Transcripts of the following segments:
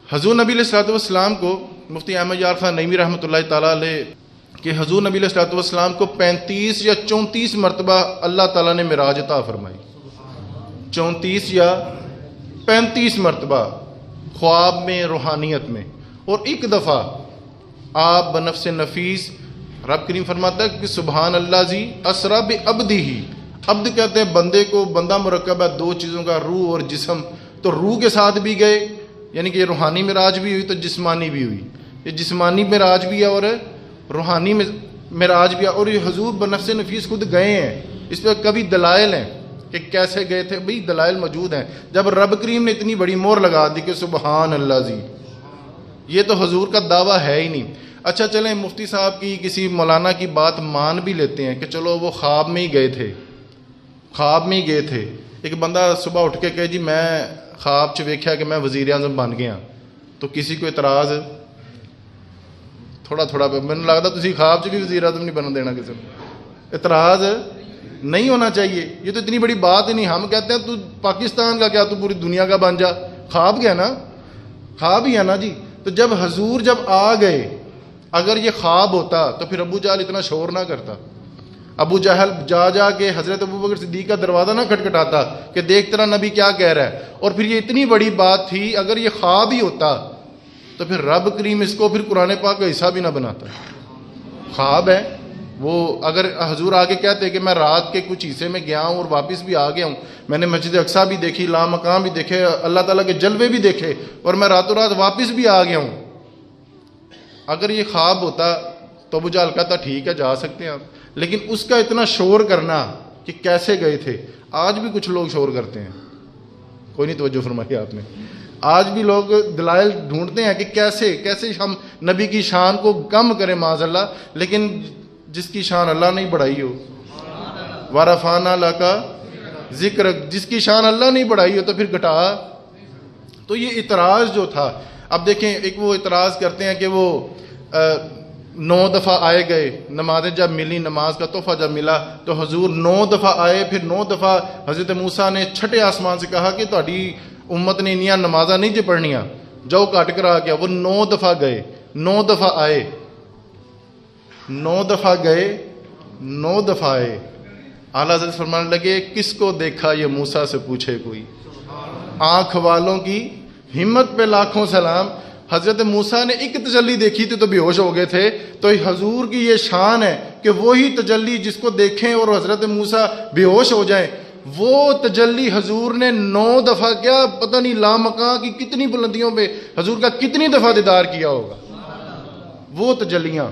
حضور نبی علیہ الصلوۃ والسلام کو مفتی احمد یار خان نعیمی رحمۃ اللہ تعالیٰ علیہ کہ حضور نبی علیہ الصلوۃ والسلام کو 35 یا 34 مرتبہ اللہ تعالیٰ نے معراج عطا فرمائی. 34 یا 35 مرتبہ خواب میں، روحانیت میں. اور ایک دفعہ آپ بنفس نفیس رب کریم فرماتا ہے کہ سبحان اللہ زی اسرا بعبدہ. عبد کہتے ہیں بندے کو، بندہ مرکب ہے دو چیزوں کا، روح اور جسم. تو روح کے ساتھ بھی گئے، یعنی کہ یہ روحانی معراج بھی ہوئی تو جسمانی بھی ہوئی. یہ جسمانی معراج بھی ہے اور روحانی معراج بھی ہے. اور یہ حضور بنفس نفیس خود گئے ہیں. اس پہ کبھی دلائل ہیں کہ کیسے گئے تھے، بھئی دلائل موجود ہیں. جب رب کریم نے اتنی بڑی مہر لگا دی کہ سبحان اللہ زی، یہ تو حضور کا دعویٰ ہے ہی نہیں. اچھا چلیں مفتی صاحب کی کسی مولانا کی بات مان بھی لیتے ہیں کہ چلو وہ خواب میں ہی گئے تھے، خواب میں ہی گئے تھے. ایک بندہ صبح اٹھ کے کہے جی میں خواب چ ویکھیا کہ میں وزیر اعظم بن گیا، تو کسی کو اعتراض تھوڑا مجھے لگتا تسی خواب چ بھی وزیر اعظم نہیں بن دینا کسی کو. اعتراض نہیں ہونا چاہیے، یہ تو اتنی بڑی بات ہی نہیں. ہم کہتے ہیں تو پاکستان کا کیا، تو پوری دنیا کا بن جا. خواب گیا نا، خواب ہی ہے نا جی. تو جب حضور جب آ گئے، اگر یہ خواب ہوتا تو پھر ابو جہل اتنا شور نہ کرتا. ابو جہل جا کے حضرت ابوبکر صدیق کا دروازہ نہ کھٹکھٹاتا کہ دیکھ تیرا نبی کیا کہہ رہا ہے. اور پھر یہ اتنی بڑی بات تھی، اگر یہ خواب ہی ہوتا تو پھر رب کریم اس کو پھر قرآن پاک کا حصہ بھی نہ بناتا. خواب ہے وہ. اگر حضور آگے کہتے کہ میں رات کے کچھ حصے میں گیا ہوں اور واپس بھی آ گیا ہوں، میں نے مسجد اقصیٰ بھی دیکھی، لامقام بھی دیکھے، اللہ تعالیٰ کے جلوے بھی دیکھے، اور میں راتوں رات واپس بھی آ گیا ہوں، اگر یہ خواب ہوتا تو ابو جہل کہتا ٹھیک ہے جا سکتے ہیں آپ. لیکن اس کا اتنا شور کرنا کہ کیسے گئے تھے. آج بھی کچھ لوگ شور کرتے ہیں، کوئی نہیں توجہ فرمائی آپ نے. آج بھی لوگ دلائل ڈھونڈتے ہیں کہ کیسے ہم نبی کی شان کو کم کریں معاذ اللہ. لیکن جس کی شان اللہ نہیں بڑھائی ہو، وَرَفَعْنَا لَكَ ذِكْرَكَ، جس کی شان اللہ نہیں بڑھائی ہو تو پھر گھٹا. تو یہ اعتراض جو تھا، اب دیکھیں ایک وہ اعتراض کرتے ہیں کہ وہ 9 دفعہ آئے گئے، نمازیں جب ملی، نماز کا تحفہ جب ملا تو حضور 9 دفعہ آئے. پھر 9 دفعہ حضرت موسیٰ نے چھٹے آسمان سے کہا کہ تہاڈی امت نے انیاں نمازاں نہیں جی پڑھنیاں، جاؤ کٹ کرا گیا. وہ 9 دفعہ گئے، 9 دفعہ آئے، 9 دفعہ گئے، 9 دفعہ آئے. اعلیٰ حضرت فرمانے لگے کس کو دیکھا یہ موسیٰ سے پوچھے کوئی. آنکھ والوں کی ہمت پہ لاکھوں سلام. حضرت موسیٰ نے ایک تجلی دیکھی تھی تو بے ہوش ہو گئے تھے. تو حضور کی یہ شان ہے کہ وہی تجلی جس کو دیکھیں اور حضرت موسیٰ بے ہوش ہو جائیں، وہ تجلی حضور نے 9 دفعہ کیا پتہ نہیں لامکاں کی کتنی بلندیوں پہ حضور کا کتنی دفعہ دیدار کیا ہوگا. وہ تجلیاں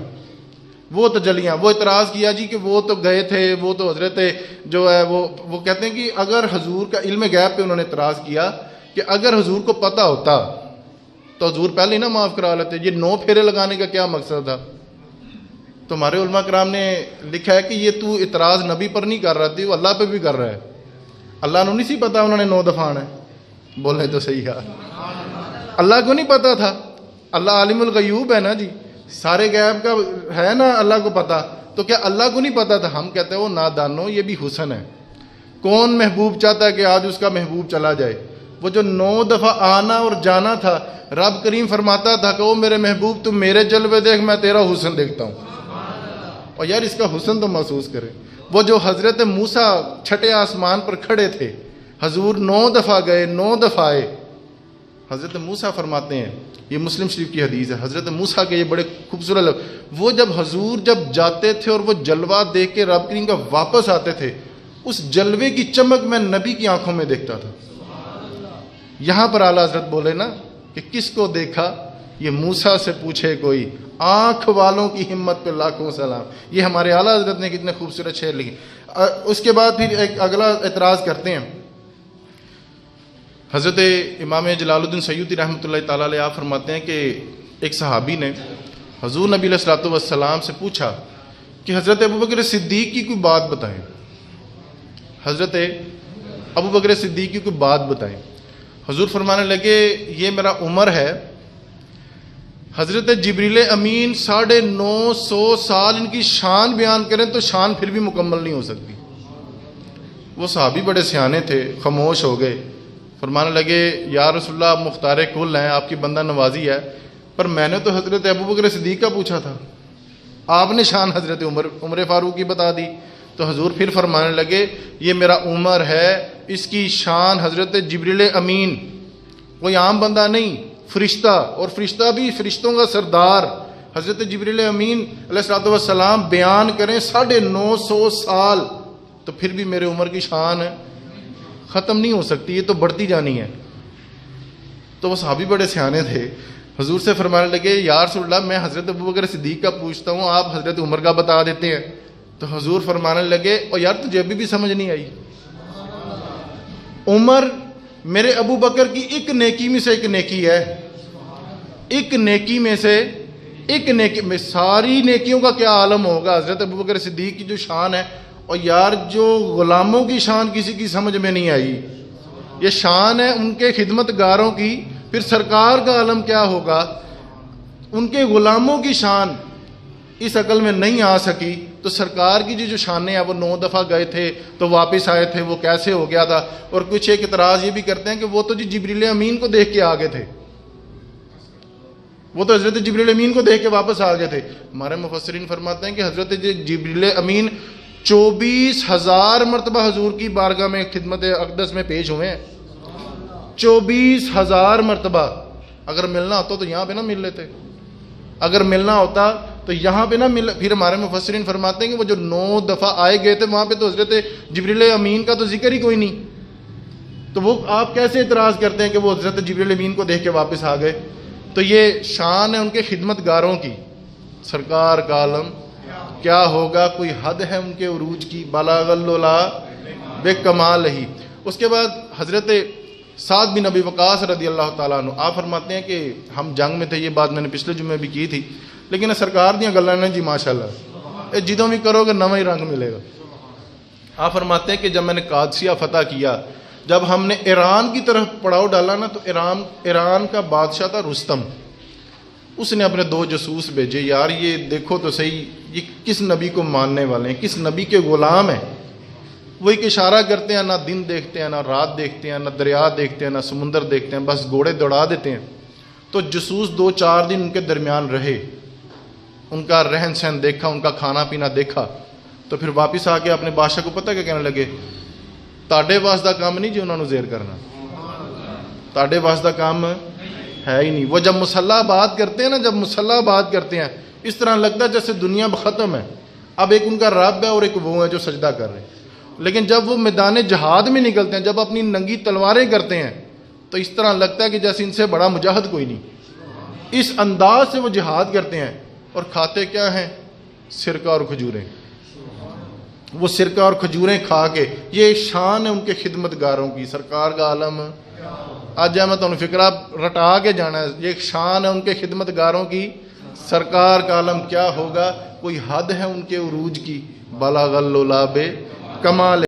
وہ اعتراض کیا جی کہ وہ تو گئے تھے، وہ تو حضرت جو ہے وہ کہتے ہیں کہ اگر حضور کا علم غیب پہ انہوں نے اعتراض کیا کہ اگر حضور کو پتہ ہوتا تو حضور پہلے ہی نہ معاف کرا لیتے. یہ 9 پھیرے لگانے کا کیا مقصد تھا؟ تو ہمارے علماء کرام نے لکھا ہے کہ یہ تو اعتراض نبی پر نہیں کر رہا تھی، وہ اللہ پہ بھی کر رہا ہے. اللہ کو نہیں سی پتا انہوں نے 9 دفعہ آنا ہے. بولنے تو صحیح ہے، اللہ کو نہیں پتا تھا. اللہ عالم الغیوب ہے نا جی، سارے غیب کا ہے نا اللہ کو پتا. تو کیا اللہ کو نہیں پتا تھا؟ ہم کہتے ہیں وہ نادانو، یہ بھی حسن ہے. کون محبوب چاہتا ہے کہ آج اس کا محبوب چلا جائے؟ وہ جو 9 دفعہ آنا اور جانا تھا، رب کریم فرماتا تھا کہ وہ میرے محبوب تم میرے جلوے دیکھ، میں تیرا حسن دیکھتا ہوں. اور یار اس کا حسن تو محسوس کرے. وہ جو حضرت موسیٰ چھٹے آسمان پر کھڑے تھے، حضور 9 دفعہ گئے، 9 دفعہ آئے. حضرت موسیٰ فرماتے ہیں، یہ مسلم شریف کی حدیث ہے، حضرت موسیٰ کے یہ بڑے خوبصورت لفظ، وہ جب حضور جب جاتے تھے اور وہ جلوہ دیکھ کے رب کریم کا واپس آتے تھے، اس جلوے کی چمک میں نبی کی آنکھوں میں دیکھتا تھا. یہاں پر اعلیٰ حضرت بولے نا کہ کس کو دیکھا یہ موسیٰ سے پوچھے کوئی، آنکھ والوں کی ہمت پہ لاکھوں سلام. یہ ہمارے اعلیٰ حضرت نے کتنے خوبصورت شعر لکھے. اس کے بعد پھر ایک اگلا اعتراض کرتے ہیں. حضرت امام جلال الدین سیوطی رحمۃ اللہ تعالیٰ علیہ آپ فرماتے ہیں کہ ایک صحابی نے حضور نبی علیہ الصلوۃ والسلام سے پوچھا کہ حضرت ابوبکر صدیق کی کوئی بات بتائیں. حضرت ابوبکر صدیق کی کوئی بات بتائیں. حضور فرمانے لگے یہ میرا عمر ہے، حضرت جبریل امین 950 سال ان کی شان بیان کریں تو شان پھر بھی مکمل نہیں ہو سکتی. وہ صحابی بڑے سیانے تھے، خاموش ہو گئے. فرمانے لگے یا رسول اللہ آپ مختار کل ہیں، آپ کی بندہ نوازی ہے، پر میں نے تو حضرت ابوبکر صدیق کا پوچھا تھا، آپ نے شان حضرت عمر فاروق کی بتا دی۔ تو حضور پھر فرمانے لگے یہ میرا عمر ہے، اس کی شان حضرت جبریل امین، کوئی عام بندہ نہیں، فرشتہ، اور فرشتہ بھی فرشتوں کا سردار حضرت جبریل امین علیہ الصلوۃ والسلام بیان کریں 950 سال، تو پھر بھی میرے عمر کی شان ختم نہیں ہو سکتی، یہ تو بڑھتی جانی ہے۔ تو وہ صحابی بڑے سیانے تھے، حضور سے فرمانے لگے یا رسول اللہ میں حضرت ابوبکر صدیق کا پوچھتا ہوں، آپ حضرت عمر کا بتا دیتے ہیں۔ تو حضور فرمانے لگے اور یار تجھے ابھی بھی سمجھ نہیں آئی، عمر میرے ابو بکر کی ایک نیکی میں سے ایک نیکی ہے، ایک نیکی میں سے ایک نیکی میں، ساری نیکیوں کا کیا عالم ہوگا حضرت ابوبکر صدیق کی جو شان ہے۔ اور یار جو غلاموں کی شان کسی کی سمجھ میں نہیں آئی، یہ شان ہے ان کے خدمت گاروں کی، پھر سرکار کا عالم کیا ہوگا، ان کے غلاموں کی شان اس عقل میں نہیں آ سکی، تو سرکار کی جو شانیں ہیں، وہ 9 دفعہ گئے تھے تو واپس آئے تھے، وہ کیسے ہو گیا تھا۔ اور کچھ ایک اعتراض یہ بھی کرتے ہیں کہ وہ تو جبریل امین کو دیکھ کے آگے تھے، وہ تو حضرت جبریل امین کو دیکھ کے واپس آ گئے تھے۔ ہمارے مفسرین فرماتے ہیں کہ حضرت جبریل امین 24,000 مرتبہ حضور کی بارگاہ میں خدمت اقدس میں پیش ہوئے ہیں، 24,000 مرتبہ۔ اگر ملنا ہوتا تو یہاں پہ نہ مل لیتے، اگر ملنا ہوتا تو یہاں پہ نہ مل۔ پھر ہمارے مفسرین فرماتے ہیں کہ وہ جو 9 دفعہ آئے گئے تھے، وہاں پہ تو حضرت جبریل امین کا تو ذکر ہی کوئی نہیں، تو وہ آپ کیسے اعتراض کرتے ہیں کہ وہ حضرت جبریل امین کو دیکھ کے واپس آ گئے؟ تو یہ شان ہے ان کے خدمت گاروں کی، سرکار کا عالم کیا ہوگا، کوئی حد ہے ان کے عروج کی، بلغ العلا بے کمال ہی۔ اس کے بعد حضرت سعد بن ابی وقاص رضی اللہ تعالیٰ عنہ، آپ فرماتے ہیں کہ ہم جنگ میں تھے، یہ بات میں نے پچھلے جمعے بھی کی تھی، لیکن سرکار دیا گلاں نے جی ماشاءاللہ جدوں بھی کرو گے نواں ہی رنگ ملے گا۔ آپ فرماتے ہیں کہ جب میں نے قادسیہ فتح کیا، جب ہم نے ایران کی طرف پڑاؤ ڈالا نا، تو ایران کا بادشاہ تھا رستم، اس نے اپنے 2 جاسوس بھیجے، یار یہ دیکھو تو صحیح یہ کس نبی کو ماننے والے ہیں، کس نبی کے غلام ہیں۔ وہ ایک اشارہ کرتے ہیں، نہ دن دیکھتے ہیں، نہ رات دیکھتے ہیں، نہ دریا دیکھتے ہیں، نہ سمندر دیکھتے ہیں، بس گھوڑے دوڑا دیتے ہیں۔ تو جاسوس 2-4 دن ان کے درمیان رہے، ان کا رہن سہن دیکھا، ان کا کھانا پینا دیکھا، تو پھر واپس آ کے اپنے بادشاہ کو پتہ کیا کہنے لگے، تاڑے واسطہ کام نہیں جی انہوں نے زیر کرنا، تاڑے واسطہ کام ہے ہی نہیں۔ وہ جب مسلح بات کرتے ہیں نا، جب مسلح بات کرتے ہیں، اس طرح لگتا ہے جیسے دنیا ختم ہے، اب ایک ان کا رب ہے اور ایک وہ ہے جو سجدہ کر رہے ہیں۔ لیکن جب وہ میدان جہاد میں نکلتے ہیں، جب اپنی ننگی تلواریں کرتے ہیں، تو اس طرح لگتا ہے کہ جیسے ان سے بڑا مجاہد کوئی نہیں، اس انداز سے وہ جہاد کرتے ہیں۔ اور کھاتے کیا ہیں؟ سرکہ اور کھجوریں، وہ سرکہ اور کھجوریں کھا کے، یہ شان ہے ان کے خدمت گاروں کی، سرکار کا عالم آج میں تو فکرہ رٹا کے جانا ہے، یہ شان ہے ان کے خدمت گاروں کی، سرکار کا عالم کیا ہوگا، کوئی حد ہے ان کے عروج کی، بلغ العلا بے کمال